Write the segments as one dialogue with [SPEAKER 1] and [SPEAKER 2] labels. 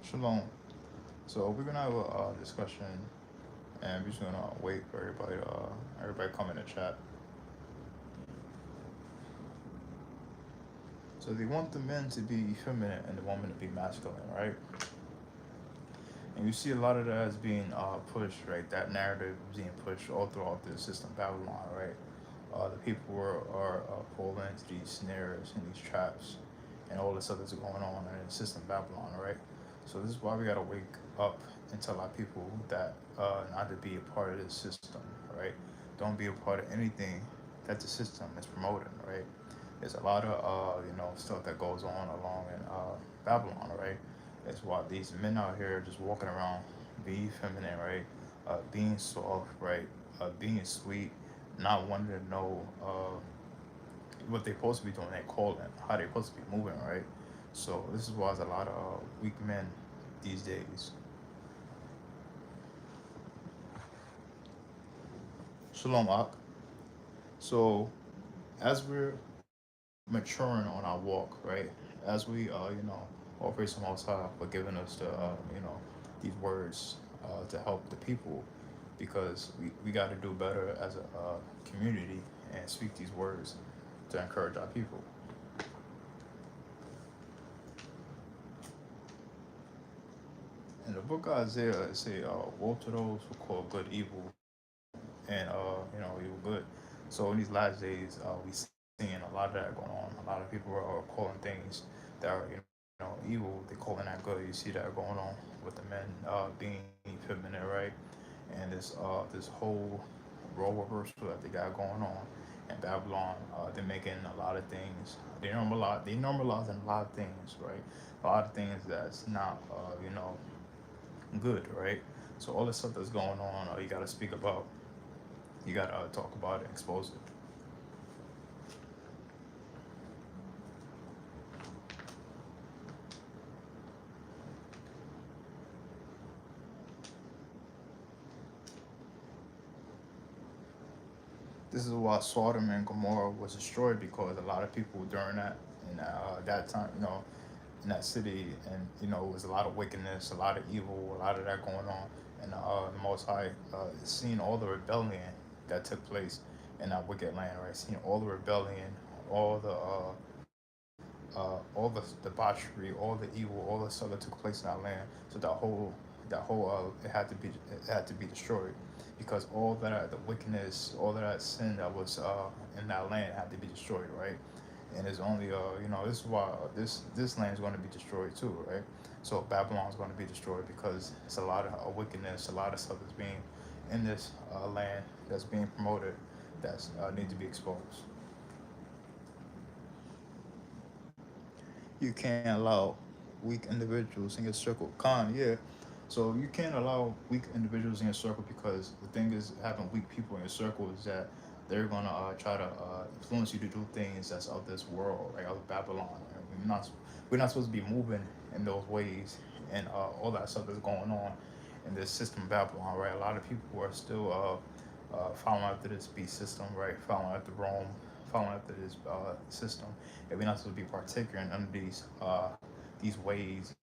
[SPEAKER 1] Shalom. So we're gonna have a discussion, and we're just gonna wait for everybody come in the chat. So they want the men to be feminine and the woman to be masculine, right? And you see a lot of that as being pushed, right? That narrative being pushed all throughout the system, Babylon, right? The people are falling into these snares and these traps, and all this stuff that's going on in the system, Babylon, right? So this is why we gotta wake up and tell our people that not to be a part of this system, right? Don't be a part of anything that the system is promoting, right? There's a lot of stuff that goes on along in Babylon, right? That's why these men out here just walking around being feminine, right? Being soft, right? Being sweet, not wanting to know what they're supposed to be doing, their calling, how they're supposed to be moving, right? So this is why there's a lot of weak men these days. Shalom, Ak. So as we're maturing on our walk, right? As we, all praise the Most High for giving us these words to help the people, because we got to do better as a community and speak these words to encourage our people. In the book of Isaiah, it say, "Woe to those who call good evil and evil good." So in these last days, we seeing a lot of that going on. A lot of people are calling things that are evil. They calling that good. You see that going on with the men being feminine, right? And this whole role reversal that they got going on in Babylon. They're making a lot of things. They normalizing a lot of things, right? A lot of things that's not good, right? So all this stuff that's going on, you got to speak about. You got to talk about it, expose it. This is why Sodom and Gomorrah was destroyed, because a lot of people during that time, in that city, and it was a lot of wickedness, a lot of evil, a lot of that going on, and the Most High seeing all the rebellion that took place in that wicked land, right? Seeing all the rebellion, all the debauchery, all the evil, all the stuff that took place in that land. So that whole it had to be destroyed, because all that the wickedness, all of that sin that was in that land had to be destroyed, right? And it's only this is why this land is going to be destroyed too, right? So Babylon is going to be destroyed because it's a lot of wickedness, a lot of stuff that's being in this land that's being promoted, that's need to be exposed. You can't allow weak individuals in your circle. Yeah. So you can't allow weak individuals in your circle, because the thing is, having weak people in your circle is that they're gonna try to influence you to do things that's of this world, like of Babylon. And we're not supposed to be moving in those ways, and all that stuff that's going on in this system of Babylon, right? A lot of people are still following after this beast system, right? Following after Rome, following after this system, and we're not supposed to be partaking under these ways,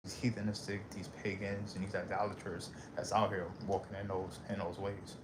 [SPEAKER 1] these heathenistic, these pagans, and these idolaters that's out here walking in those ways.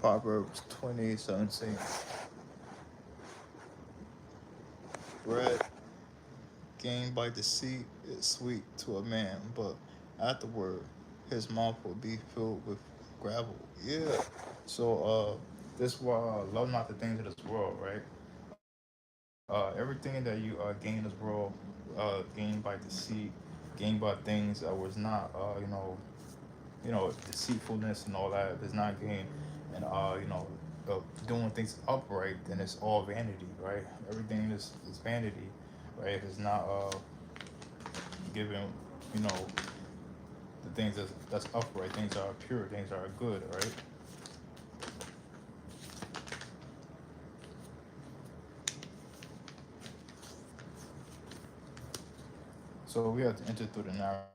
[SPEAKER 1] Proverbs 20:17. Bread gained by deceit is sweet to a man, but afterward his mouth will be filled with gravel. Yeah. So this why love not the things of this world, right? Everything that you gain in this world, gained by deceit, gained by things that was not, deceitfulness and all that is not gained, and doing things upright, then it's all vanity, right? Everything is vanity, right? If it's not giving, you know, the things that's upright, things are pure, things are good, right? So we have to enter through the narrow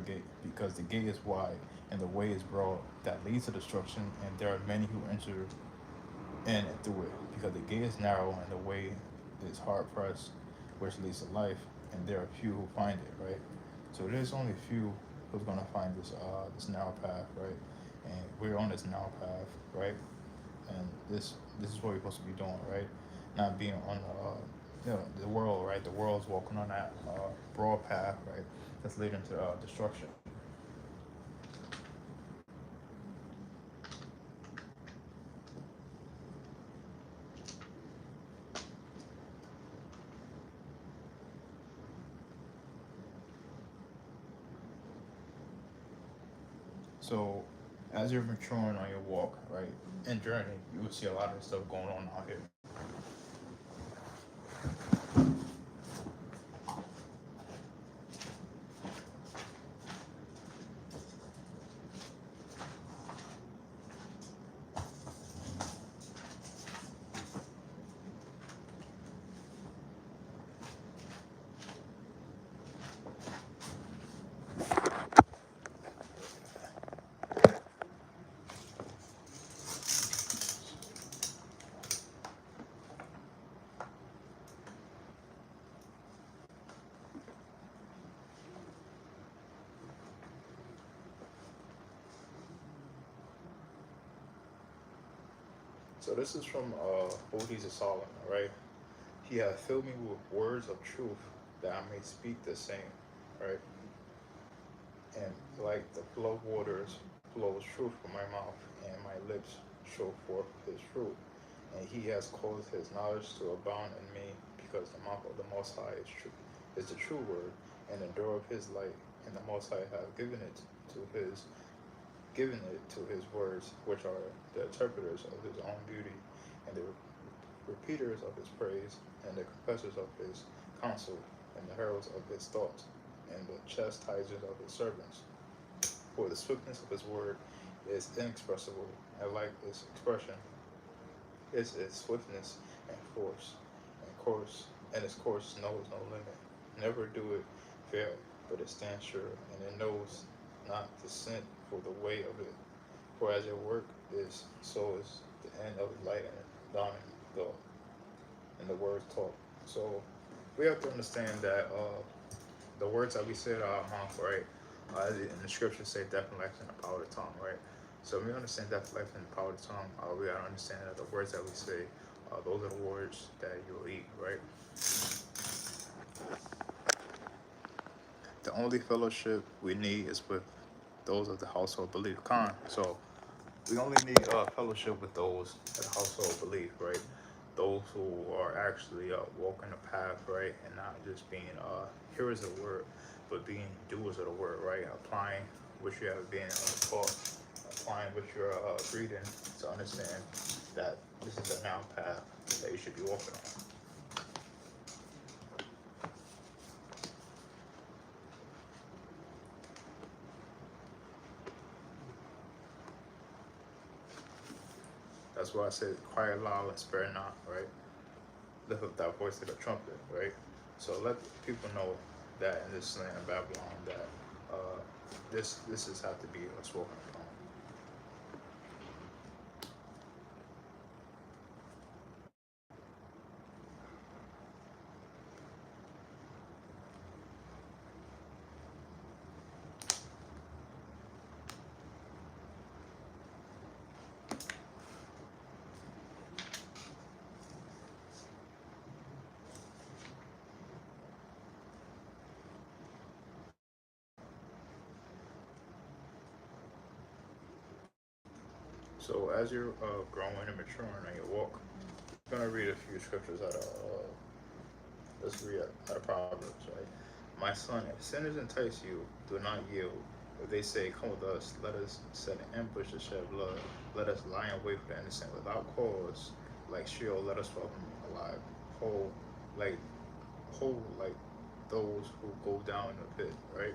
[SPEAKER 1] gate because the gate is wide and the way is broad that leads to destruction, and there are many who enter in through it because the gate is narrow and the way is hard pressed, which leads to life, and there are few who find it, right? So there's only a few who's gonna find this narrow path, right? And we're on this narrow path, right? And this is what we're supposed to be doing, right? Not being on the world, right? The world's walking on that broad path, right? That's leading to destruction. So, as you're maturing on your walk, right, and journey, you will see a lot of stuff going on out here. So this is from Odies of Solomon, right? He hath filled me with words of truth that I may speak the same, right? And like the flow of waters flows truth from my mouth, and my lips show forth his fruit. And he has caused his knowledge to abound in me, because the mouth of the Most High is true, is the true word, and the door of his light. And the Most High hath given it to his words, which are the interpreters of his own beauty, and the repeaters of his praise, and the confessors of his counsel, and the heralds of his thoughts, and the chastisers of his servants. For the swiftness of his word is inexpressible, and like its expression is its swiftness and force, and its course knows no limit. Never do it fail, but it stands sure, and it knows not descent for the way of it. For as your work is, so is the end of light and dawning the and the words taught. So we have to understand that the words that we say out of our mouth, right? In the scriptures say death and life in the power of the tongue, right? So when we understand death, life, and the power of the tongue, we gotta understand that the words that we say, those are the words that you will eat, right? The only fellowship we need is with those of the household belief. So we only need fellowship with those of the household belief, right? Those who are actually walking the path, right, and not just being hearers of the word, but being doers of the word, right? Applying what you have been taught, applying what you're reading to understand that this is a now path that you should be walking on. That's why I said, quiet loud and spare not, right? Lift up that voice like a trumpet, right? So let people know that in this land of Babylon that this is have to be a spoken upon. So as you're growing and maturing on your walk, I'm gonna read a few scriptures out of let's read out of Proverbs, right? My son, if sinners entice you, do not yield. If they say, "Come with us, let us set an ambush to shed blood. Let us lie in wait for the innocent without cause. Like Sheol, let us welcome alive. Whole, like like those who go down in the pit." Right.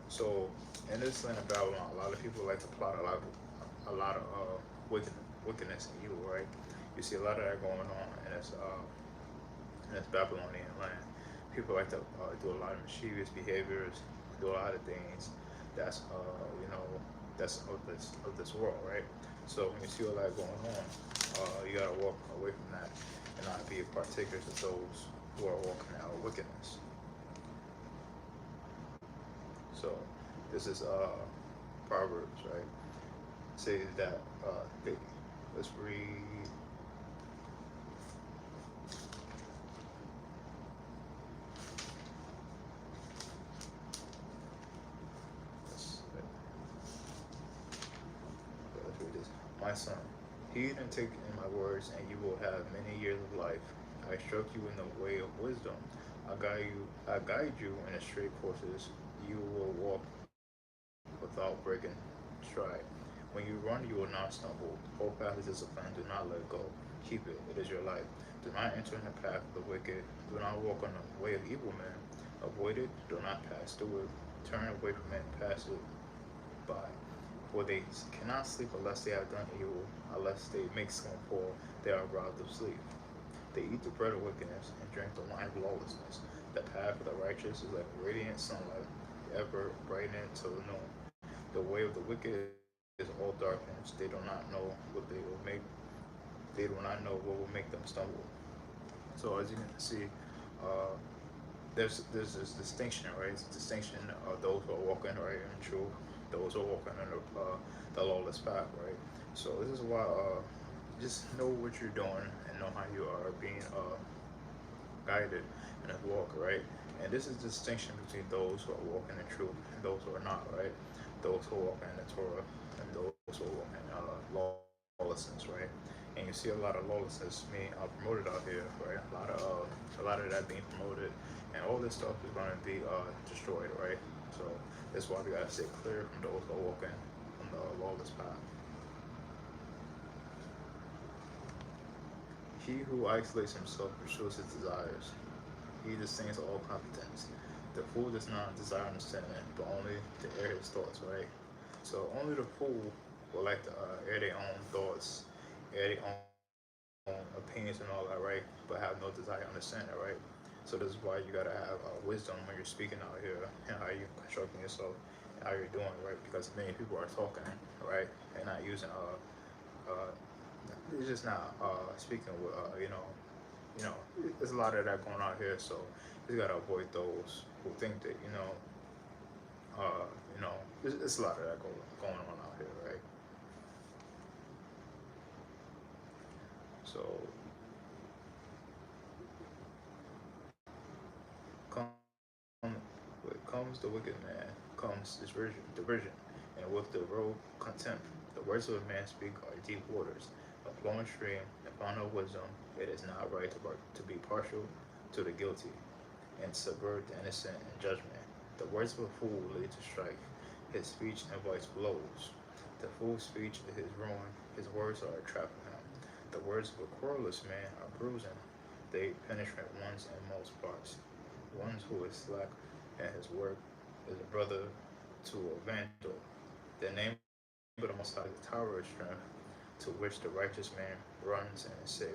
[SPEAKER 1] So in this land of Babylon, a lot of people like to plot a lot of wickedness and evil. Right. You see a lot of that going on in this Babylonian land. People like to do a lot of mischievous behaviors, do a lot of things that's that's of this world, right? So when you see all that going on, you gotta walk away from that and not be partakers of those who are walking out wickedness. So this is Proverbs, right? Says that let's read. Let's, let's read this. My son, heed and take in my words, and you will have many years of life. I instruct you in the way of wisdom. I guide you in the straight courses. You will walk without breaking stride. When you run, you will not stumble. Hold fast the discipline. Do not let go. Keep it. It is your life. Do not enter in the path of the wicked. Do not walk on the way of evil men. Avoid it. Do not pass through it. Turn away from it. Pass it by. For they cannot sleep unless they have done evil. Unless they make someone fall, they are robbed of sleep. They eat the bread of wickedness and drink the wine of lawlessness. The path of the righteous is like radiant sunlight, ever brightening till noon. The way of the wicked is all darkness. They do not know what they will make. They do not know what will make them stumble. So as you can see, uh, there's this distinction, right? It's a distinction of those who are walking right in truth, those who are walking in the lawless path, right? So this is why just know what you're doing and know how you are being guided in this walk, right? And this is the distinction between those who are walking in truth and those who are not, right? Those who are walking in the Torah and those who are walking in lawlessness, right? And you see a lot of lawlessness being promoted out here, right? A lot of that being promoted, and all this stuff is going to be destroyed, right? So that's why we gotta stay clear from those who are walking on the lawless path. He who isolates himself pursues his desires. He disdains all competence. The fool does not desire understanding, but only to air his thoughts, right? So only the fool will like to air their own thoughts, air their own opinions and all that, right? But have no desire to understand it, right? So this is why you gotta have wisdom when you're speaking out here and how you're constructing yourself and how you're doing, right? Because many people are talking, right? And not using uh, it's just not speaking with you know, there's a lot of that going on here. So you just gotta avoid those who think that uh, you know, it's a lot of that going on out here, right? So come, what comes the wicked man, comes division, and with the road contempt. The words of a man speak are deep waters, a flowing stream. If found no wisdom, it is not right to be partial to the guilty and subvert the innocent in judgment. The words of a fool lead to strife. His speech invites blows. The fool's speech is his ruin. His words are a trap for him. The words of a querulous man are bruising. They penetrate one's inmost parts. One who is slack in his work is a brother to a vandal. The name of the Most High is a tower of strength to which the righteous man runs and is safe.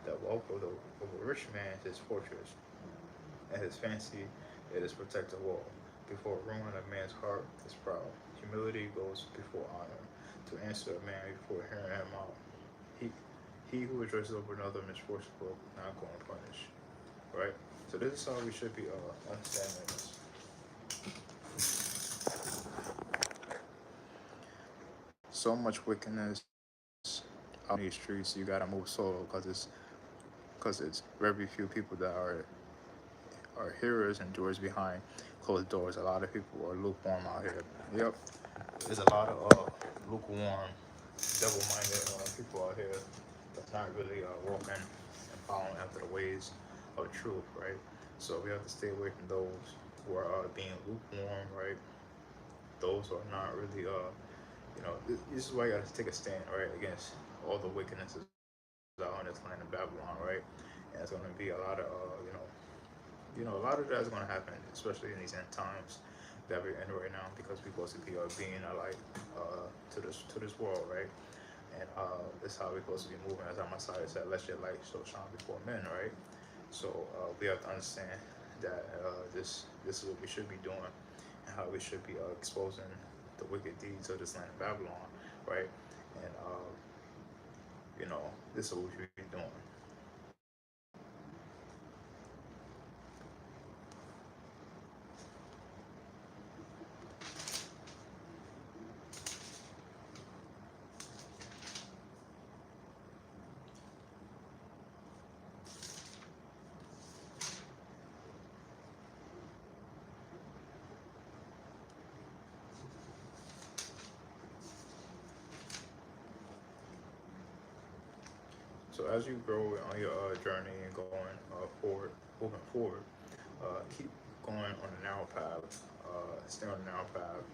[SPEAKER 1] The wealth of a rich man is his fortress, and his fancy it is protected wall. Before ruin, a man's heart is proud. Humility goes before honor. To answer a man before hearing him out. He he who rejoices over another misfortune will not go unpunished. Right? So this is how we should be understanding this. So much wickedness out in these streets. You gotta move solo because it's very few people that are hearers and doers behind closed doors. A lot of people are lukewarm out here. Yep, there's a lot of lukewarm, double-minded people out here that's not really walking and following after the ways of truth, right? So we have to stay away from those who are being lukewarm, right? those who are not really this is why you gotta take a stand, right, against all the wickednesses out in this land of Babylon, right? And it's gonna be a lot of a lot of that's gonna happen, especially in these end times that we're in right now, because we're supposed to be being a light to this world, right? And this is how we're supposed to be moving, as our Messiah said, "Let your light so shine before men," right? So we have to understand that this is what we should be doing, and how we should be exposing the wicked deeds of this land of Babylon, right? And this is what we should be doing. So as you grow on your journey and going forward, moving forward, keep going on the narrow path. Stay on the narrow path,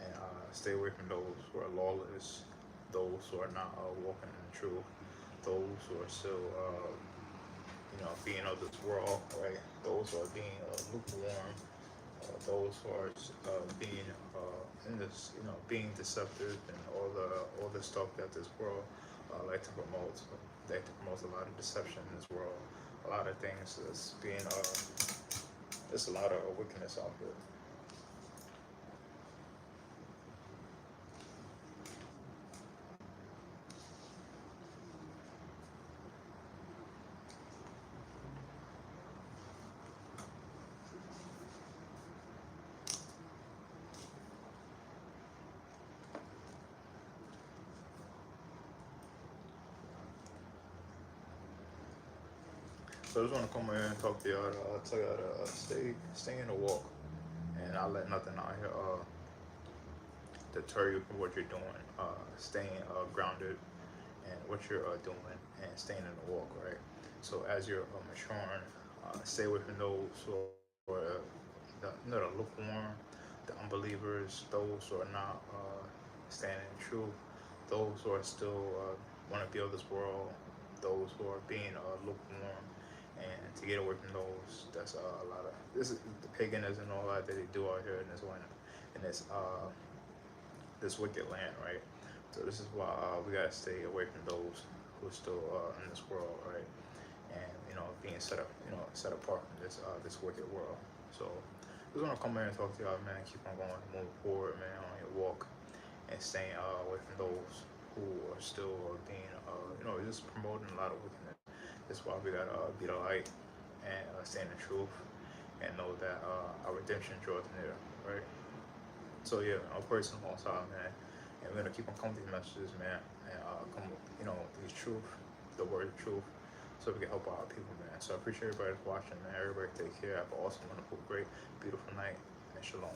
[SPEAKER 1] and stay away from those who are lawless, those who are not walking in the truth, those who are still, being of this world, right? Those who are being lukewarm, those who are being in this, being deceptive, and all the stuff that this world like to promote. They like to promote a lot of deception in this world, a lot of things that's being there's a lot of wickedness out here. So I just want to come here and talk to y'all. Tell y'all to stay in the walk, and not let nothing out here deter you from what you're doing. Staying grounded and what you're doing, and staying in the walk, right? So as you're maturing, stay away from those who are the lukewarm, the unbelievers, those who are not standing in truth, those who are still want to build this world, those who are being lukewarm, and to get away from those. That's a lot of this is the paganism and all that they do out here in this one, in this wicked land, right? So this is why we gotta stay away from those who are still in this world, right? And being set apart from this wicked world. So just want to come here and talk to y'all, man. Keep on going, moving forward, man, on your walk, and staying away from those who are still being just promoting a lot of wickedness. That's why we gotta be the light, and stay in the truth, and know that our redemption draws near, right? So yeah, I'll pray some more time, man. And we're gonna keep on coming to these messages, man, and come with, these truth, the word of truth, so we can help our people, man. So I appreciate everybody that's watching, man. Everybody take care. Have an awesome, wonderful, great, beautiful night, and shalom.